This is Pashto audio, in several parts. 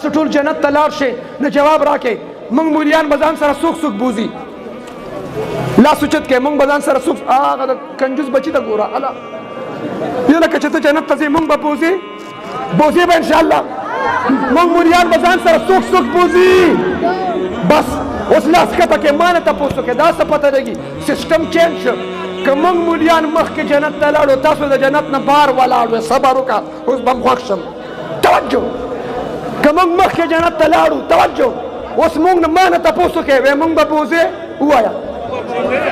ټول جنت ته لاړ شي نه جواب راکې موږ مولیان به ځان سره څوک څوک بوزي لاس اوچت کړئ موږ به ځان سره څوک هغه د کنجوس بچي ته ګوره اله یو لکه چې ته جنت ته ځې موږ به بوزي به انشاءالله موږ مولیان به ځان سره څوک څوک بوزي بس اوس لاس کته کې ما نه تپوس وکړې دا څه پته لګي سیسټم چینج شو که موږ مولیان مخکې جنت ته لاړو تاسو د جنت نه بار ولاړو صبر وکړه اوس به م خوښ شم توجه که موږ مخکې جنت ته لاړو توجه اوس موږ نه ما نه تپوس وکړې وایې موږ به بوزې ووایه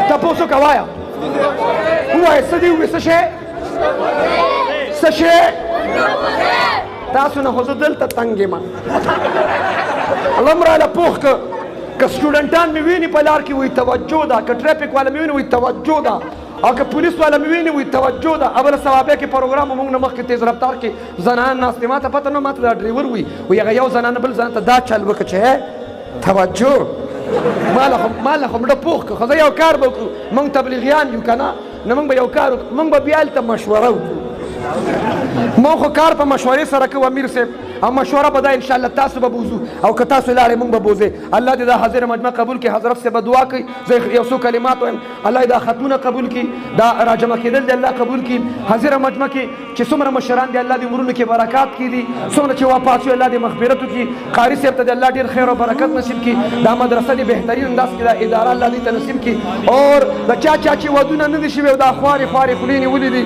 تپوس وکړه وایه ووایه څه دې ووایې څه شی څه شی تاسو نه خو زه دلته تنګ یم الله م راله پوخ که سټوډنټان مې ویني په لار کې وایي توجه ده که ټریفک والا مې ویني وایي توجه ده او که پولیس والا مې ویني وایي توجه ده اوله ثوابیه کې پروګرام موږ نه مخکې تیز رفتار کې زنان ناستې ما ته پته نه ما ته دا ډریور وایي وایي هغه یو زنانه بل زنانه ته دا چل وکړه چې توجه ما له خو مړه پوخ که خو زه یو کار به وکړو موږ تبلیغیان یو که نه نه موږ به یو کار وکړو موږ به بیا هلته مشوره وکړو ما خو کار په مشورې سره کوو امیر صاحب او مشوره به دا انشاءالله تاسو به بوزو او که تاسو لاړې موږ به بوزې الله دې دا حاضر مجمع قبول کړي حضرت صاحب به دعا کوي زه یو څو کلمات وایم الله دې دا ختمونه قبول کړي دا راجمع کېدل دې الله قبول کړي حاضره مجمع کې چې څومره مشران دي الله دې عمرونو کې برکات کړي څومره چې وفات شوي الله دې مغفرت وکړي قاري صاحب ته دې الله ډېر خیر او برکت نصیب کړي دا مدرسه دې بهترین انداز کې دا اداره الله دې ته نصیب کړي اور د چا چې ودونه نه دي شوي او دا خوارې خولې نیولې دي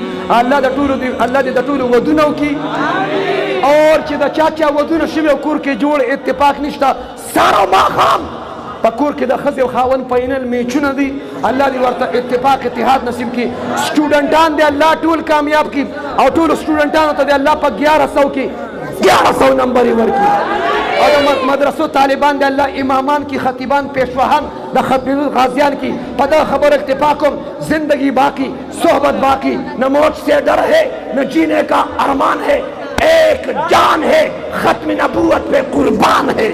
الله دې د ټولو ودونه وکړي اور چې د چا ودونه شوي او کور کې جوړ اتفاق نشته سهار او ماښام په کور کې د ښځې او خاوند فاینل میچونه دي الله دې ورته اتفاق اتحاد نصیب کړي سټوډنټان دې الله ټول کامیاب کړي او ټولو سټوډنټانو ته دې الله په 1100 کې 1100 نمبر یې ورکړي او د مدرسو طالبان دې الله امامان کی خطیبان پیشواهان د ختم غازیان کی په دغه خبر اکتفا کوم زندگی باقی صحبت باقی نہ موت سے ڈر ہے نہ جینے کا ارمان ہے ایک جان ہے ختم نبوت پہ قربان ہے